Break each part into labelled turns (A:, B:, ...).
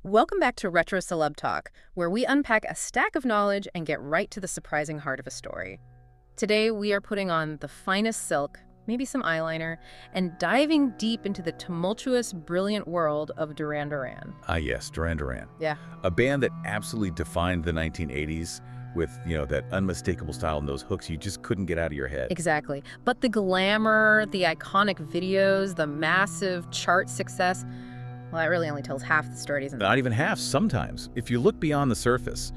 A: Welcome back to Retro Celeb Talk, where we unpack a stack of knowledge and get right to the surprising heart of a story. Today, we are putting on the finest silk, maybe some eyeliner, and diving deep into the tumultuous, brilliant world of Duran Duran.
B: Ah, yes, Duran Duran.
A: Yeah.
B: A band that absolutely defined the 1980s with, that unmistakable style and those hooks you just couldn't get out of your head.
A: Exactly. But the glamour, the iconic videos, the massive chart success, well, that really only tells half the story, doesn't it?
B: Not even half, sometimes. If you look beyond the surface,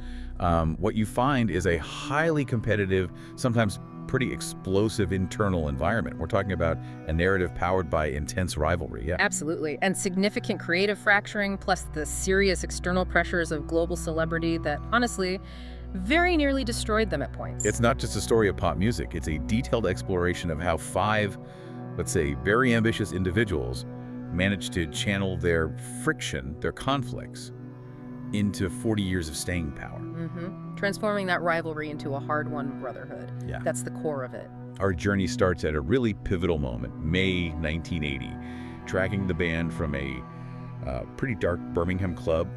B: what you find is a highly competitive, sometimes pretty explosive internal environment. We're talking about a narrative powered by intense rivalry, yeah.
A: Absolutely. And significant creative fracturing, plus the serious external pressures of global celebrity that, honestly, very nearly destroyed them at points.
B: It's not just a story of pop music. It's a detailed exploration of how five, let's say, very ambitious individuals managed to channel their friction, their conflicts, into 40 years of staying power.
A: Transforming that rivalry into a hard-won brotherhood.
B: Yeah.
A: That's the core of it.
B: Our journey starts at a really pivotal moment, May 1980, tracking the band from a pretty dark Birmingham club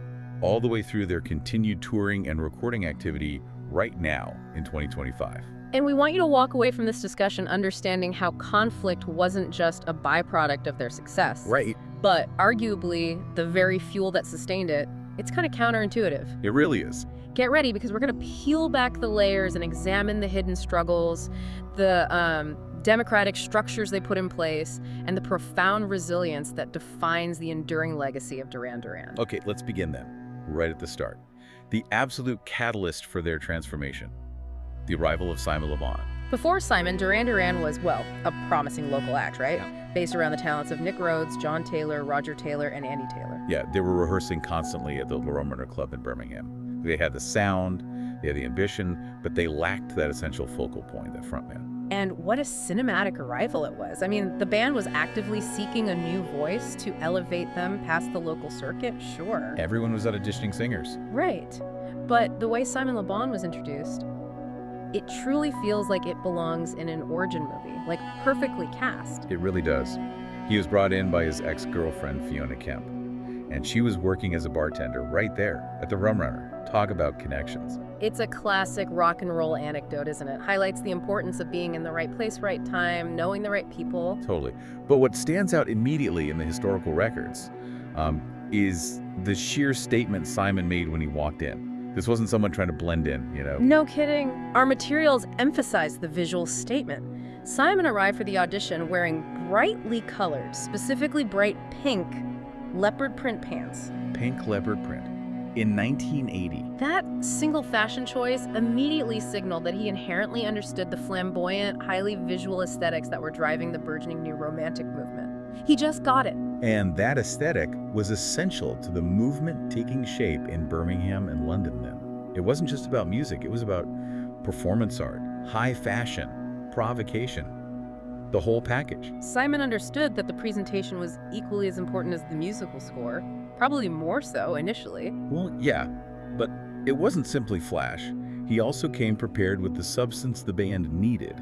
B: all the way through their continued touring and recording activity right now in 2025.
A: And we want you to walk away from this discussion understanding how conflict wasn't just a byproduct of their success.
B: Right.
A: But arguably, the very fuel that sustained it. It's kind of counterintuitive.
B: It really is.
A: Get ready, because we're going to peel back the layers and examine the hidden struggles, the democratic structures they put in place, and the profound resilience that defines the enduring legacy of Duran Duran.
B: Okay, let's begin then, right at the start. The absolute catalyst for their transformation, the arrival of Simon Le Bon.
A: Before Simon, Duran Duran was, well, a promising local act, right?
B: Yeah.
A: Based around the talents of Nick Rhodes, John Taylor, Roger Taylor, and Andy Taylor.
B: Yeah, they were rehearsing constantly at the Duran Duran Club in Birmingham. They had the sound, they had the ambition, but they lacked that essential focal point, that frontman.
A: And what a cinematic arrival it was. I mean, the band was actively seeking a new voice to elevate them past the local circuit, sure.
B: Everyone was auditioning singers.
A: Right. But the way Simon Le Bon was introduced, it truly feels like it belongs in an origin movie, like perfectly cast.
B: It really does. He was brought in by his ex-girlfriend, Fiona Kemp, and she was working as a bartender right there at the Rum Runner. Talk about connections.
A: It's a classic rock and roll anecdote, isn't it? Highlights the importance of being in the right place, right time, knowing the right people.
B: Totally. But what stands out immediately in the historical records is the sheer statement Simon made when he walked in. This wasn't someone trying to blend in,
A: No kidding. Our materials emphasize the visual statement. Simon arrived for the audition wearing brightly colored, specifically bright pink, leopard print pants.
B: Pink leopard print. In 1980.
A: That single fashion choice immediately signaled that he inherently understood the flamboyant, highly visual aesthetics that were driving the burgeoning new romantic movement. He just got it.
B: And that aesthetic was essential to the movement taking shape in Birmingham and London then. It wasn't just about music, it was about performance art, high fashion, provocation, the whole package.
A: Simon understood that the presentation was equally as important as the musical score, probably more so initially.
B: Well, yeah, but it wasn't simply flash. He also came prepared with the substance the band needed.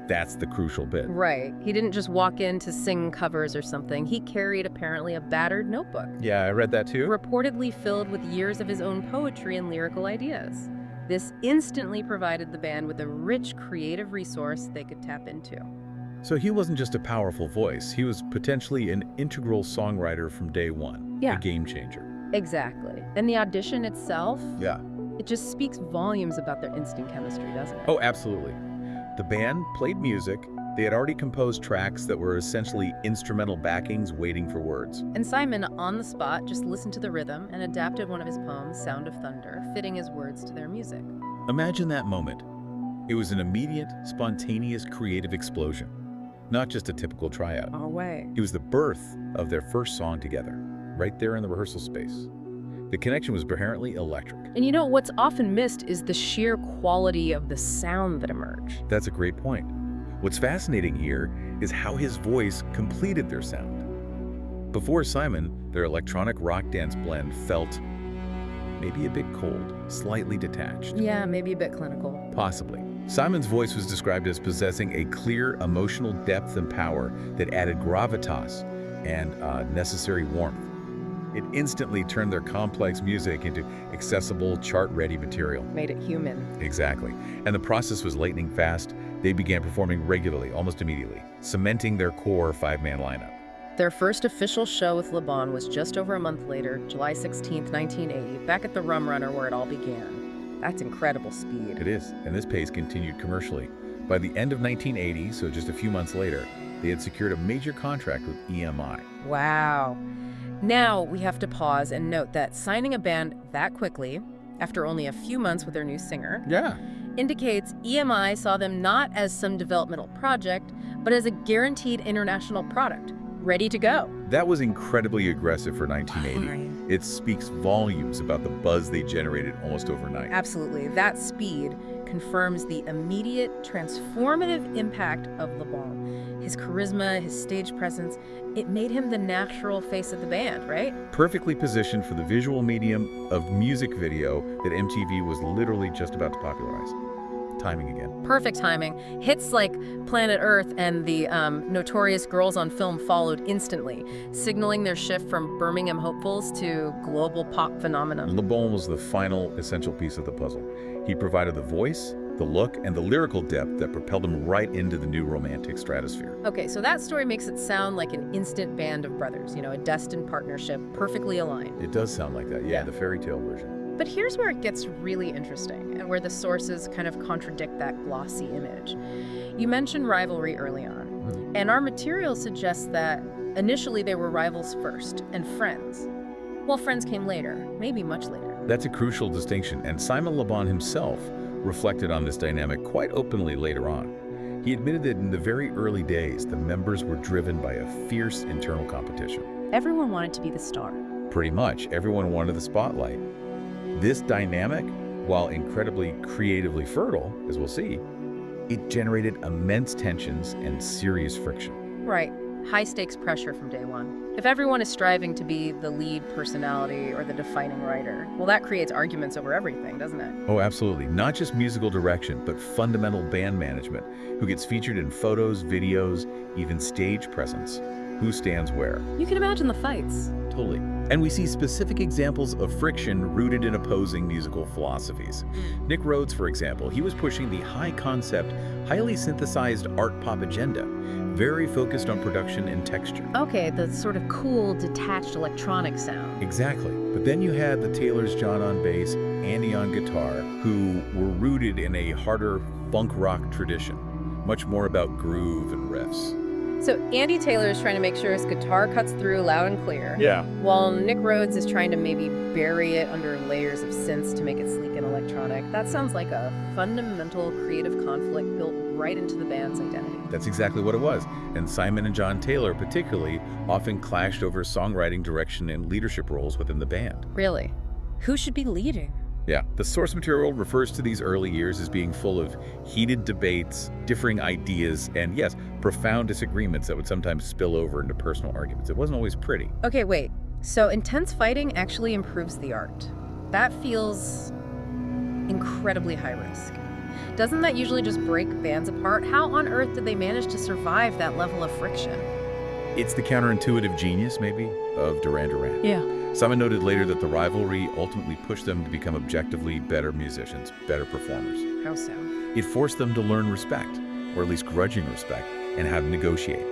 B: That's the crucial bit.
A: Right. He didn't just walk in to sing covers or something. He carried apparently a battered notebook.
B: Yeah, I read that too.
A: Reportedly filled with years of his own poetry and lyrical ideas. This instantly provided the band with a rich creative resource they could tap into.
B: So he wasn't just a powerful voice, he was potentially an integral songwriter from day one.
A: Yeah.
B: A game changer.
A: Exactly. And the audition itself,
B: Yeah.
A: it just speaks volumes about their instant chemistry, doesn't it?
B: Oh, absolutely. The band played music. They had already composed tracks that were essentially instrumental backings waiting for words.
A: And Simon, on the spot, just listened to the rhythm and adapted one of his poems, Sound of Thunder, fitting his words to their music.
B: Imagine that moment. It was an immediate, spontaneous, creative explosion. Not just a typical tryout.
A: Our way.
B: It was the birth of their first song together, right there in the rehearsal space. The connection was inherently electric.
A: And what's often missed is the sheer quality of the sound that emerged.
B: That's a great point. What's fascinating here is how his voice completed their sound. Before Simon, their electronic rock dance blend felt maybe a bit cold, slightly detached.
A: Yeah, maybe a bit clinical.
B: Possibly. Simon's voice was described as possessing a clear emotional depth and power that added gravitas and necessary warmth. It instantly turned their complex music into accessible, chart-ready material.
A: Made it human.
B: Exactly. And the process was lightning fast. They began performing regularly, almost immediately, cementing their core five-man lineup.
A: Their first official show with Le Bon was just over a month later, July 16, 1980, back at the Rum Runner where it all began. That's incredible speed.
B: It is, and this pace continued commercially. By the end of 1980, so just a few months later, they had secured a major contract with EMI.
A: Wow. Now we have to pause and note that signing a band that quickly, after only a few months with their new singer, indicates EMI saw them not as some developmental project, but as a guaranteed international product, ready to go.
B: That was incredibly aggressive for 1980. It speaks volumes about the buzz they generated almost overnight.
A: Absolutely. That speed confirms the immediate, transformative impact of Le Bon. His charisma, his stage presence, it made him the natural face of the band, right?
B: Perfectly positioned for the visual medium of music video that MTV was literally just about to popularize. Timing again.
A: Perfect timing. Hits like Planet Earth and the notorious Girls on Film followed instantly, signaling their shift from Birmingham hopefuls to global pop phenomenon.
B: Le Bon was the final essential piece of the puzzle. He provided the voice, the look, and the lyrical depth that propelled him right into the new romantic stratosphere.
A: Okay, so that story makes it sound like an instant band of brothers, a destined partnership, perfectly aligned.
B: It does sound like that, yeah, the fairy tale version.
A: But here's where it gets really interesting and where the sources kind of contradict that glossy image. You mentioned rivalry early on, and our material suggests that initially they were rivals first and friends. Well, friends came later, maybe much later.
B: That's a crucial distinction, and Simon Le Bon himself reflected on this dynamic quite openly later on. He admitted that in the very early days, the members were driven by a fierce internal competition.
A: Everyone wanted to be the star.
B: Pretty much, everyone wanted the spotlight. This dynamic, while incredibly creatively fertile, as we'll see, it generated immense tensions and serious friction.
A: Right. High-stakes pressure from day one. If everyone is striving to be the lead personality or the defining writer, well, that creates arguments over everything, doesn't it?
B: Oh, absolutely. Not just musical direction, but fundamental band management, who gets featured in photos, videos, even stage presence. Who stands where?
A: You can imagine the fights.
B: Totally. And we see specific examples of friction rooted in opposing musical philosophies. Nick Rhodes, for example, he was pushing the high-concept, highly synthesized art pop agenda, very focused on production and texture.
A: Okay, the sort of cool, detached electronic sound.
B: Exactly. But then you had the Taylors, John on bass, Andy on guitar, who were rooted in a harder funk rock tradition, much more about groove and riffs.
A: So Andy Taylor is trying to make sure his guitar cuts through loud and clear.
B: Yeah.
A: While Nick Rhodes is trying to maybe bury it under layers of synths to make it sleek and electronic. That sounds like a fundamental creative conflict built right into the band's identity.
B: That's exactly what it was. And Simon and John Taylor particularly often clashed over songwriting direction and leadership roles within the band.
A: Really? Who should be leading?
B: Yeah, the source material refers to these early years as being full of heated debates, differing ideas, and yes, profound disagreements that would sometimes spill over into personal arguments. It wasn't always pretty.
A: Okay, wait. So intense fighting actually improves the art. That feels incredibly high risk. Doesn't that usually just break bands apart? How on earth did they manage to survive that level of friction?
B: It's the counterintuitive genius, maybe, of Duran Duran.
A: Yeah.
B: Simon noted later that the rivalry ultimately pushed them to become objectively better musicians, better performers.
A: How so?
B: It forced them to learn respect, or at least grudging respect, and how to negotiate.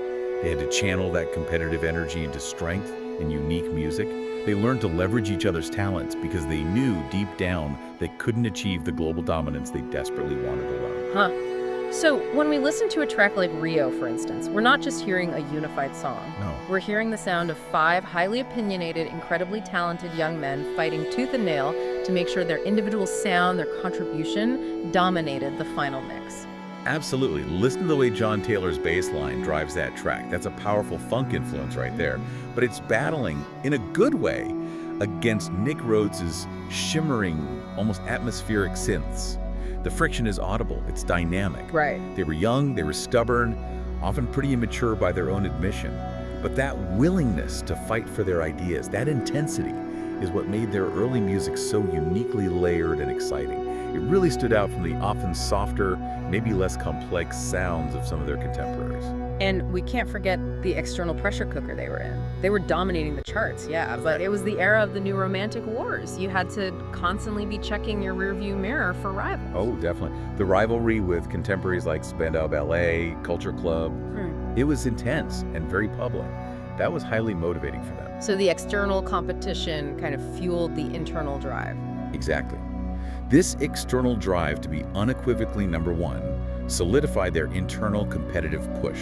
B: They had to channel that competitive energy into strength and unique music. They learned to leverage each other's talents because they knew deep down they couldn't achieve the global dominance they desperately wanted alone.
A: Huh. So when we listen to a track like Rio, for instance, we're not just hearing a unified song.
B: No.
A: We're hearing the sound of 5 highly opinionated, incredibly talented young men fighting tooth and nail to make sure their individual sound, their contribution, dominated the final mix.
B: Absolutely. Listen to the way John Taylor's bass line drives that track. That's a powerful funk influence right there. But it's battling, in a good way, against Nick Rhodes's shimmering, almost atmospheric synths. The friction is audible, it's dynamic.
A: Right.
B: They were young, they were stubborn, often pretty immature by their own admission. But that willingness to fight for their ideas, that intensity, is what made their early music so uniquely layered and exciting. It really stood out from the often softer, maybe less complex sounds of some of their contemporaries.
A: And we can't forget the external pressure cooker they were in. They were dominating the charts, yeah, but it was the era of the new romantic wars. You had to constantly be checking your rearview mirror for rivals.
B: Oh, definitely. The rivalry with contemporaries like Spandau Ballet, Culture Club, it was intense and very public. That was highly motivating for them.
A: So the external competition kind of fueled the internal drive.
B: Exactly. This external drive to be unequivocally number one solidified their internal competitive push.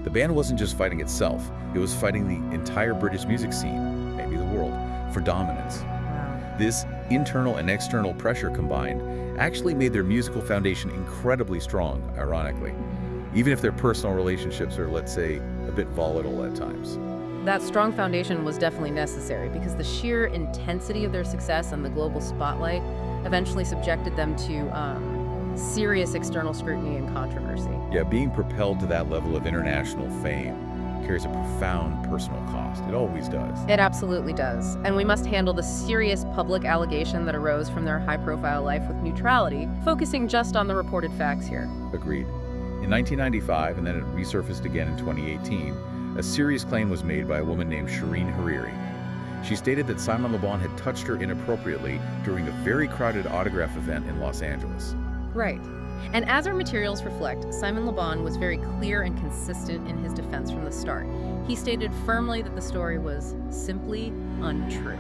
B: The band wasn't just fighting itself, it was fighting the entire British music scene, maybe the world, for dominance.
A: Wow.
B: This internal and external pressure combined actually made their musical foundation incredibly strong, ironically, even if their personal relationships are, let's say, a bit volatile at times.
A: That strong foundation was definitely necessary because the sheer intensity of their success and the global spotlight eventually subjected them to serious external scrutiny and controversy.
B: Yeah, being propelled to that level of international fame carries a profound personal cost. It always does.
A: It absolutely does. And we must handle the serious public allegation that arose from their high-profile life with neutrality, focusing just on the reported facts here.
B: Agreed. In 1995, and then it resurfaced again in 2018, a serious claim was made by a woman named Shireen Hariri. She stated that Simon Le Bon had touched her inappropriately during a very crowded autograph event in Los Angeles.
A: Right. And as our materials reflect, Simon Le Bon was very clear and consistent in his defense from the start. He stated firmly that the story was simply untrue.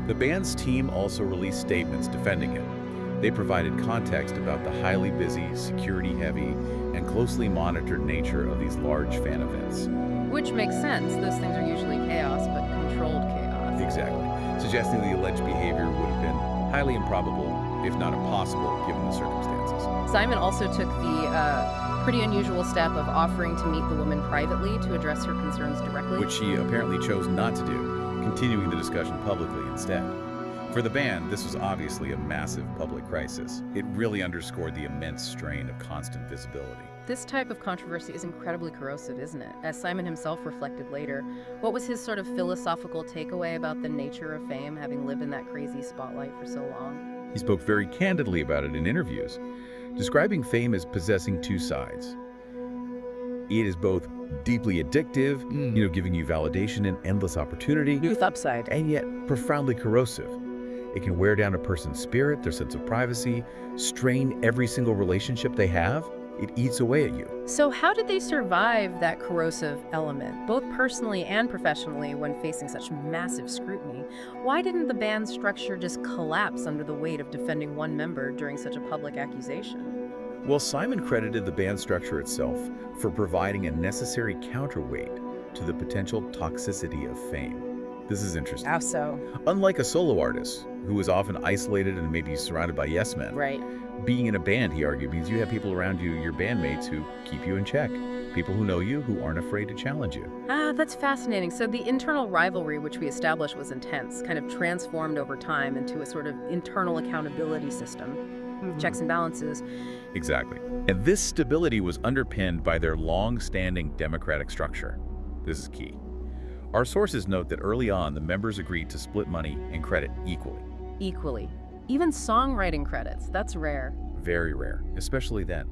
B: The band's team also released statements defending him. They provided context about the highly busy, security-heavy, and closely monitored nature of these large fan events.
A: Which makes sense. Those things are usually chaos, but controlled chaos.
B: Exactly. Suggesting the alleged behavior would have been highly improbable, if not impossible, given the circumstances.
A: Simon also took the pretty unusual step of offering to meet the woman privately to address her concerns directly.
B: Which she apparently chose not to do, continuing the discussion publicly instead. For the band, this was obviously a massive public crisis. It really underscored the immense strain of constant visibility.
A: This type of controversy is incredibly corrosive, isn't it? As Simon himself reflected later, what was his sort of philosophical takeaway about the nature of fame, having lived in that crazy spotlight for so long?
B: He spoke very candidly about it in interviews, describing fame as possessing two sides. It is both deeply addictive, giving you validation and endless opportunity,
A: Youth upside.
B: and yet profoundly corrosive. It can wear down a person's spirit, their sense of privacy, strain every single relationship they have. It eats away at you.
A: So how did they survive that corrosive element, both personally and professionally, when facing such massive scrutiny? Why didn't the band's structure just collapse under the weight of defending one member during such a public accusation?
B: Well, Simon credited the band structure itself for providing a necessary counterweight to the potential toxicity of fame. This is interesting.
A: How so?
B: Unlike a solo artist, who is often isolated and maybe surrounded by yes men,
A: Right.
B: being in a band, he argued, means you have people around you, your bandmates, who keep you in check. People who know you, who aren't afraid to challenge you.
A: Ah, that's fascinating. So the internal rivalry which we established was intense, kind of transformed over time into a sort of internal accountability system. Checks and balances.
B: Exactly. And this stability was underpinned by their long-standing democratic structure. This is key. Our sources note that early on, the members agreed to split money and credit equally.
A: Equally. Even songwriting credits, that's rare.
B: Very rare, especially then.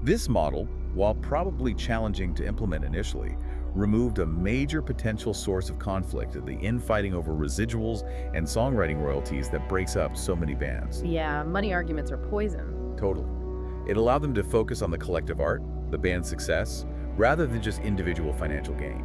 B: This model, while probably challenging to implement initially, removed a major potential source of conflict in the infighting over residuals and songwriting royalties that breaks up so many bands.
A: Yeah, money arguments are poison.
B: Totally. It allowed them to focus on the collective art, the band's success, rather than just individual financial gain.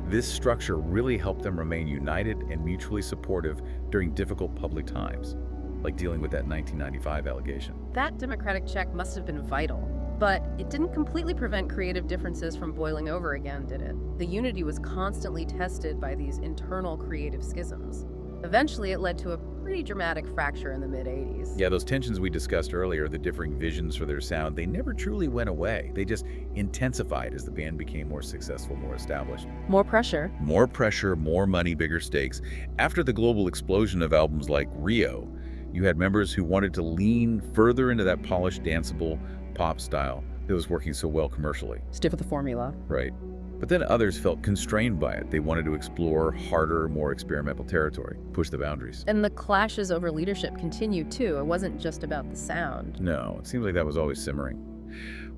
B: This structure really helped them remain united and mutually supportive during difficult public times, like dealing with that 1995 allegation.
A: That democratic check must have been vital, but it didn't completely prevent creative differences from boiling over again, did it? The unity was constantly tested by these internal creative schisms. Eventually, it led to a pretty dramatic fracture in the mid-'80s.
B: Yeah, those tensions we discussed earlier, the differing visions for their sound, they never truly went away. They just intensified as the band became more successful, more established.
A: More pressure.
B: More pressure, more money, bigger stakes. After the global explosion of albums like Rio, you had members who wanted to lean further into that polished, danceable pop style that was working so well commercially.
A: Stiff with the formula.
B: Right. But then others felt constrained by it. They wanted to explore harder, more experimental territory, push the boundaries.
A: And the clashes over leadership continued too. It wasn't just about the sound.
B: No, it seems like that was always simmering.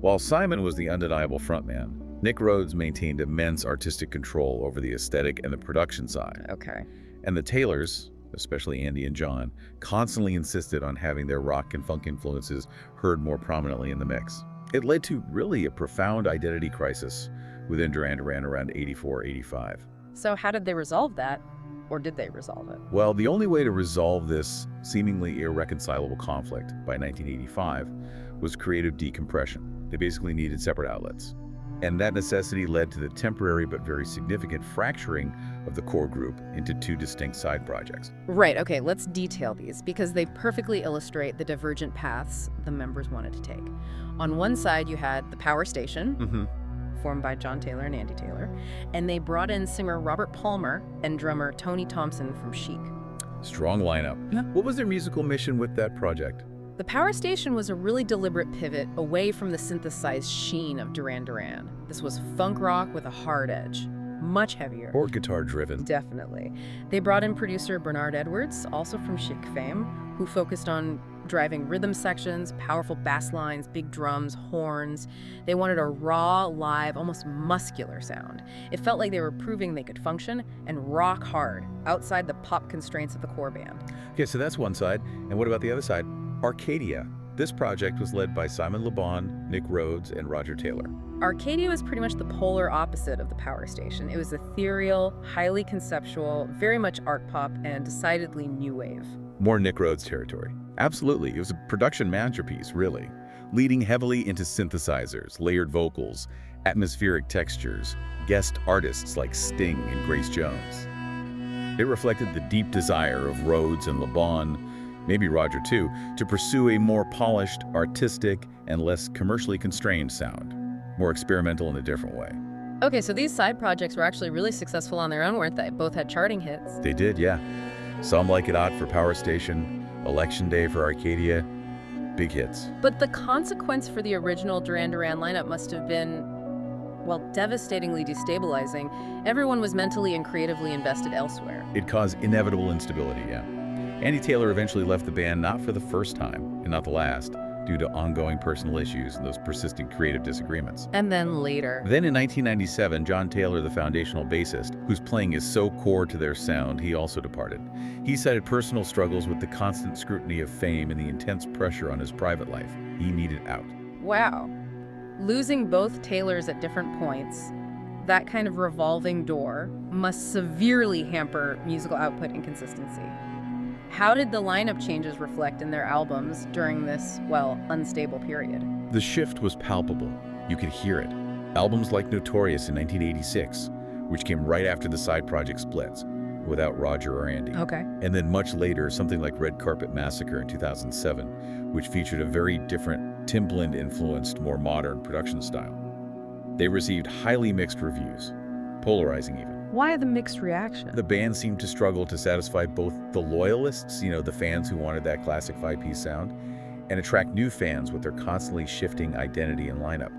B: While Simon was the undeniable frontman, Nick Rhodes maintained immense artistic control over the aesthetic and the production side.
A: Okay.
B: And the Taylors, especially Andy and John, constantly insisted on having their rock and funk influences heard more prominently in the mix. It led to really a profound identity crisis within Duran Duran around 84, 85.
A: So how did they resolve that? Or did they resolve it?
B: Well, the only way to resolve this seemingly irreconcilable conflict by 1985 was creative decompression. They basically needed separate outlets. And that necessity led to the temporary but very significant fracturing of the core group into two distinct side projects.
A: Right, okay, let's detail these because they perfectly illustrate the divergent paths the members wanted to take. On one side, you had the Power Station, formed by John Taylor and Andy Taylor, and they brought in singer Robert Palmer and drummer Tony Thompson from Chic.
B: Strong lineup.
A: Yeah.
B: What was their musical mission with that project?
A: The Power Station was a really deliberate pivot away from the synthesized sheen of Duran Duran. This was funk rock with a hard edge, much heavier.
B: Or guitar-driven.
A: Definitely. They brought in producer Bernard Edwards, also from Chic fame, who focused on driving rhythm sections, powerful bass lines, big drums, horns. They wanted a raw, live, almost muscular sound. It felt like they were proving they could function and rock hard, outside the pop constraints of the core band.
B: Okay, so that's one side. And what about the other side? Arcadia. This project was led by Simon Le Bon, Nick Rhodes, and Roger Taylor.
A: Arcadia was pretty much the polar opposite of the Power Station. It was ethereal, highly conceptual, very much art pop, and decidedly new wave.
B: More Nick Rhodes territory. Absolutely. It was a production masterpiece, really, leading heavily into synthesizers, layered vocals, atmospheric textures, guest artists like Sting and Grace Jones. It reflected the deep desire of Rhodes and Le Bon, maybe Roger too, to pursue a more polished, artistic, and less commercially constrained sound, more experimental in a different way.
A: Okay, so these side projects were actually really successful on their own, weren't they? Both had charting hits.
B: They did, yeah. Some Like It Hot for Power Station, Election Day for Arcadia, big hits.
A: But the consequence for the original Duran Duran lineup must have been, well, devastatingly destabilizing. Everyone was mentally and creatively invested elsewhere.
B: It caused inevitable instability, yeah. Andy Taylor eventually left the band not for the first time, and not the last, due to ongoing personal issues and those persistent creative disagreements.
A: And then later.
B: Then in 1997, John Taylor, the foundational bassist, whose playing is so core to their sound, he also departed. He cited personal struggles with the constant scrutiny of fame and the intense pressure on his private life. He needed out.
A: Wow. Losing both Taylors at different points, that kind of revolving door, must severely hamper musical output and consistency. How did the lineup changes reflect in their albums during this, well, unstable period?
B: The shift was palpable. You could hear it. Albums like Notorious in 1986, which came right after the side project splits, without Roger or Andy.
A: Okay.
B: And then much later, something like Red Carpet Massacre in 2007, which featured a very different Timbaland-influenced, more modern production style. They received highly mixed reviews, polarizing even.
A: Why the mixed reaction?
B: The band seemed to struggle to satisfy both the loyalists, the fans who wanted that classic five-piece sound, and attract new fans with their constantly shifting identity and lineup.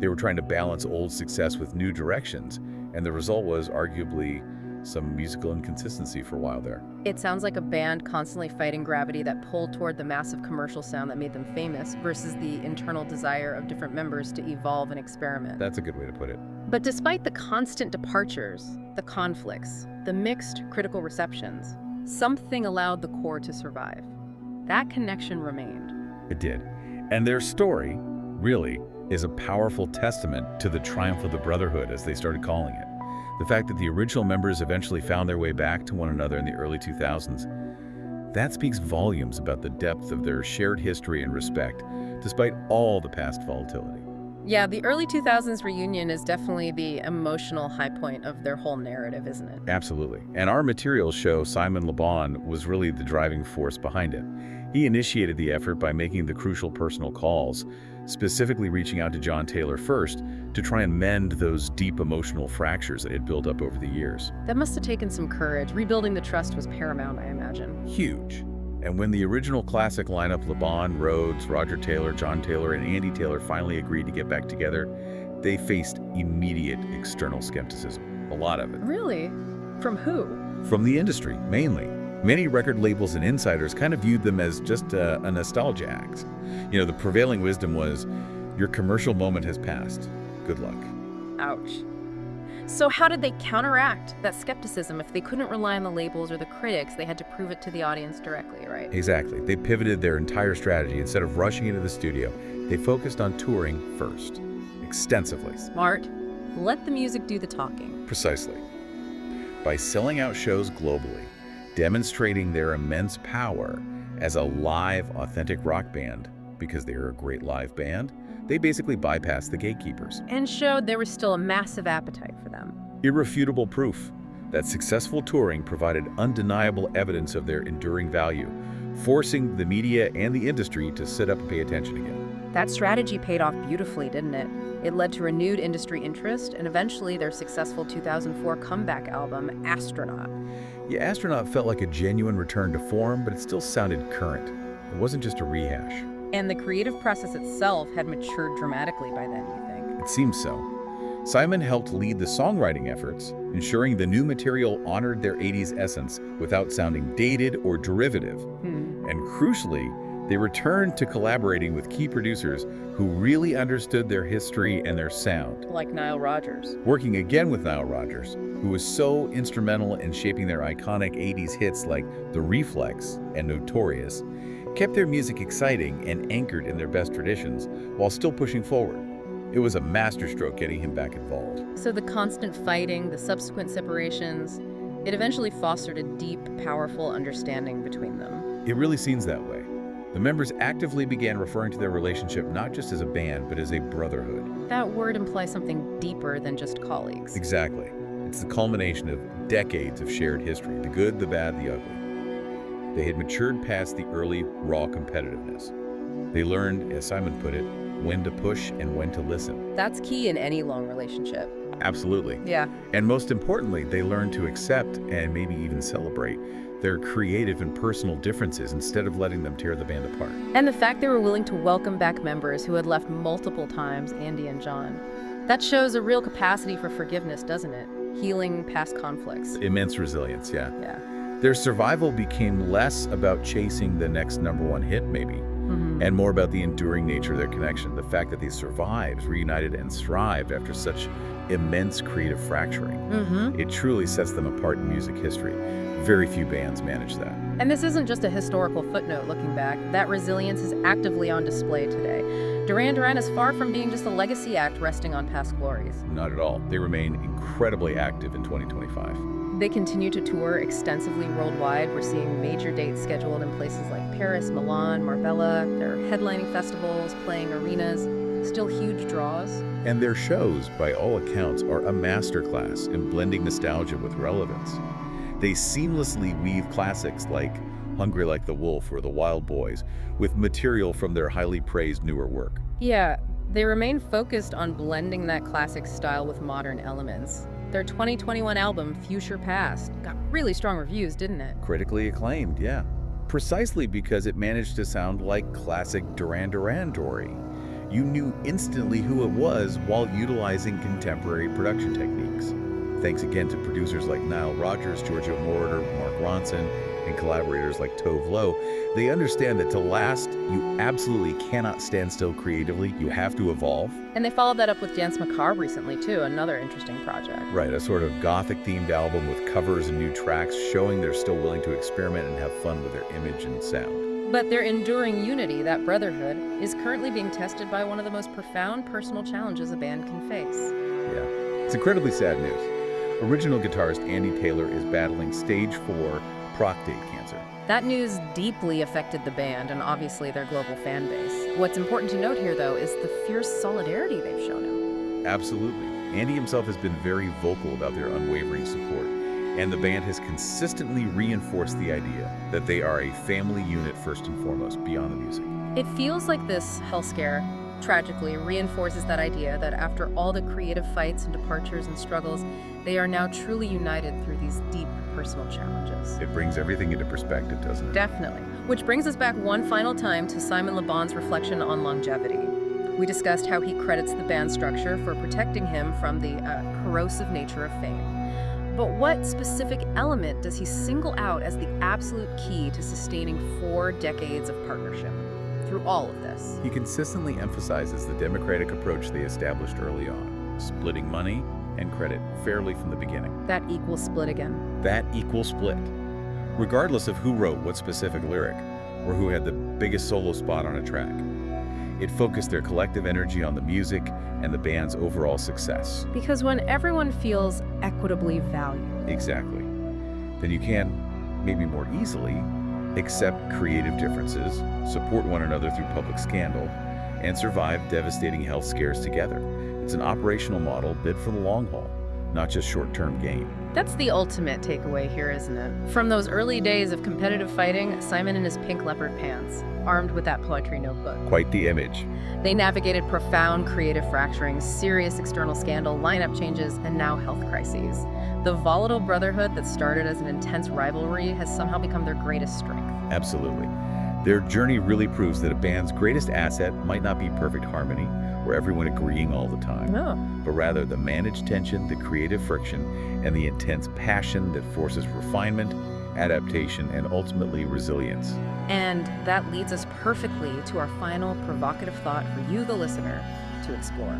B: They were trying to balance old success with new directions, and the result was arguably some musical inconsistency for a while there.
A: It sounds like a band constantly fighting gravity that pulled toward the massive commercial sound that made them famous versus the internal desire of different members to evolve and experiment.
B: That's a good way to put it.
A: But despite the constant departures, the conflicts, the mixed critical receptions, something allowed the core to survive. That connection remained.
B: It did. And their story, really, is a powerful testament to the triumph of the Brotherhood, as they started calling it. The fact that the original members eventually found their way back to one another in the early 2000s, that speaks volumes about the depth of their shared history and respect, despite all the past volatility.
A: Yeah, the early 2000s reunion is definitely the emotional high point of their whole narrative, isn't it?
B: Absolutely. And our materials show Simon Le Bon was really the driving force behind it. He initiated the effort by making the crucial personal calls, specifically reaching out to John Taylor first to try and mend those deep emotional fractures that had built up over the years.
A: That must have taken some courage. Rebuilding the trust was paramount, I imagine.
B: Huge. And when the original classic lineup, Le Bon, Rhodes, Roger Taylor, John Taylor, and Andy Taylor finally agreed to get back together, they faced immediate external skepticism. A lot of it.
A: Really? From who?
B: From the industry, mainly. Many record labels and insiders kind of viewed them as just a nostalgia act. The prevailing wisdom was, your commercial moment has passed. Good luck.
A: Ouch. So how did they counteract that skepticism? If they couldn't rely on the labels or the critics, they had to prove it to the audience directly, right?
B: Exactly. They pivoted their entire strategy. Instead of rushing into the studio, they focused on touring first, extensively.
A: Smart. Let the music do the talking.
B: Precisely. By selling out shows globally, demonstrating their immense power as a live, authentic rock band, because they are a great live band, they basically bypassed the gatekeepers.
A: And showed there was still a massive appetite for them.
B: Irrefutable proof that successful touring provided undeniable evidence of their enduring value, forcing the media and the industry to sit up and pay attention again.
A: That strategy paid off beautifully, didn't it? It led to renewed industry interest and eventually their successful 2004 comeback album, Astronaut.
B: Yeah, Astronaut felt like a genuine return to form, but it still sounded current. It wasn't just a rehash.
A: And the creative process itself had matured dramatically by then, you think?
B: It seems so. Simon helped lead the songwriting efforts, ensuring the new material honored their 80s essence without sounding dated or derivative. And crucially, they returned to collaborating with key producers who really understood their history and their sound.
A: Like Nile Rodgers.
B: Working again with Nile Rodgers, who was so instrumental in shaping their iconic 80s hits like The Reflex and Notorious, kept their music exciting and anchored in their best traditions while still pushing forward. It was a masterstroke getting him back involved.
A: So the constant fighting, the subsequent separations, it eventually fostered a deep, powerful understanding between them.
B: It really seems that way. The members actively began referring to their relationship not just as a band, but as a brotherhood.
A: That word implies something deeper than just colleagues.
B: Exactly. It's the culmination of decades of shared history, the good, the bad, the ugly. They had matured past the early, raw competitiveness. They learned, as Simon put it, when to push and when to listen.
A: That's key in any long relationship.
B: Absolutely.
A: Yeah.
B: And most importantly, they learned to accept and maybe even celebrate their creative and personal differences instead of letting them tear the band apart.
A: And the fact they were willing to welcome back members who had left multiple times, Andy and John. That shows a real capacity for forgiveness, doesn't it? Healing past conflicts.
B: Immense resilience, yeah.
A: Yeah.
B: Their survival became less about chasing the next #1 hit, maybe, and more about the enduring nature of their connection. The fact that they survived, reunited, and thrived after such immense creative fracturing. It truly sets them apart in music history. Very few bands manage that.
A: And this isn't just a historical footnote looking back. That resilience is actively on display today. Duran Duran is far from being just a legacy act resting on past glories.
B: Not at all. They remain incredibly active in 2025.
A: They continue to tour extensively worldwide. We're seeing major dates scheduled in places like Paris, Milan, Marbella. They're headlining festivals, playing arenas, still huge draws.
B: And their shows, by all accounts, are a masterclass in blending nostalgia with relevance. They seamlessly weave classics like Hungry Like the Wolf or The Wild Boys with material from their highly praised newer work.
A: Yeah, they remain focused on blending that classic style with modern elements. Their 2021 album, Future Past, got really strong reviews, didn't it?
B: Critically acclaimed, yeah. Precisely because it managed to sound like classic Duran Duran Dory. You knew instantly who it was while utilizing contemporary production techniques. Thanks again to producers like Nile Rodgers, Giorgio Moroder, Mark Ronson, and collaborators like Tove Lo, they understand that to last, you absolutely cannot stand still creatively. You have to evolve.
A: And they followed that up with Dance Macabre recently, too, another interesting project.
B: Right, a sort of gothic-themed album with covers and new tracks, showing they're still willing to experiment and have fun with their image and sound.
A: But their enduring unity, that brotherhood, is currently being tested by one of the most profound personal challenges a band can face.
B: Yeah, it's incredibly sad news. Original guitarist Andy Taylor is battling stage 4 prostate cancer.
A: That news deeply affected the band and obviously their global fan base. What's important to note here, though, is the fierce solidarity they've shown him.
B: Absolutely. Andy himself has been very vocal about their unwavering support, and the band has consistently reinforced the idea that they are a family unit first and foremost, beyond the music.
A: It feels like this health scare tragically reinforces that idea that after all the creative fights and departures and struggles, they are now truly united through these deep personal challenges.
B: It brings everything into perspective, doesn't it?
A: Definitely. Which brings us back one final time to Simon Le Bon's reflection on longevity. We discussed how he credits the band structure for protecting him from the corrosive nature of fame. But what specific element does he single out as the absolute key to sustaining 4 decades of partnership through all of this?
B: He consistently emphasizes the democratic approach they established early on. splitting money and credit fairly from the beginning.
A: That equal split again.
B: That equal split. Regardless of who wrote what specific lyric, or who had the biggest solo spot on a track. It focused their collective energy on the music and the band's overall success.
A: Because when everyone feels equitably valued.
B: Exactly. Then you can, maybe more easily, accept creative differences, support one another through public scandal, and survive devastating health scares together. It's an operational model built for the long haul, not just short-term gain.
A: That's the ultimate takeaway here, isn't it? From those early days of competitive fighting, Simon in his pink leopard pants, armed with that poetry notebook.
B: Quite the image.
A: They navigated profound creative fracturing, serious external scandal, lineup changes, and now health crises. The volatile brotherhood that started as an intense rivalry has somehow become their greatest strength.
B: Absolutely. Their journey really proves that a band's greatest asset might not be perfect harmony or everyone agreeing all the time, but rather the managed tension, the creative friction, and the intense passion that forces refinement, adaptation, and ultimately resilience.
A: And that leads us perfectly to our final provocative thought for you, the listener, to explore.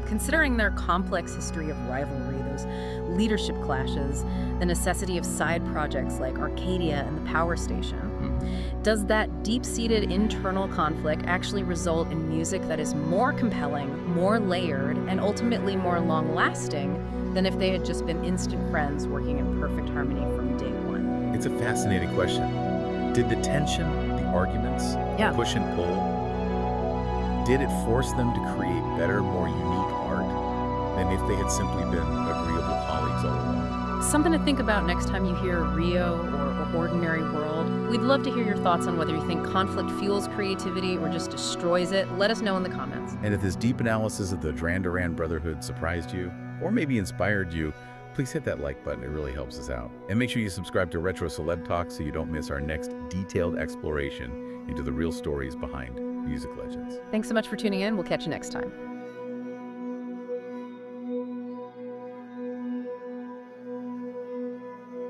A: Considering their complex history of rivalry, those leadership clashes, the necessity of side projects like Arcadia and the Power Station, does that deep-seated internal conflict actually result in music that is more compelling, more layered, and ultimately more long-lasting than if they had just been instant friends working in perfect harmony from day one?
B: It's a fascinating question. Did the tension, the arguments, push and pull, did it force them to create better, more unique art than if they had simply been agreeable colleagues all along?
A: Something to think about next time you hear Rio or Ordinary World. We'd love to hear your thoughts on whether you think conflict fuels creativity or just destroys it. Let us know in the comments.
B: And if this deep analysis of the Duran Duran Brotherhood surprised you, or maybe inspired you, please hit that like button. It really helps us out. And make sure you subscribe to Retro Celeb Talk so you don't miss our next detailed exploration into the real stories behind music legends.
A: Thanks so much for tuning in. We'll catch you next time.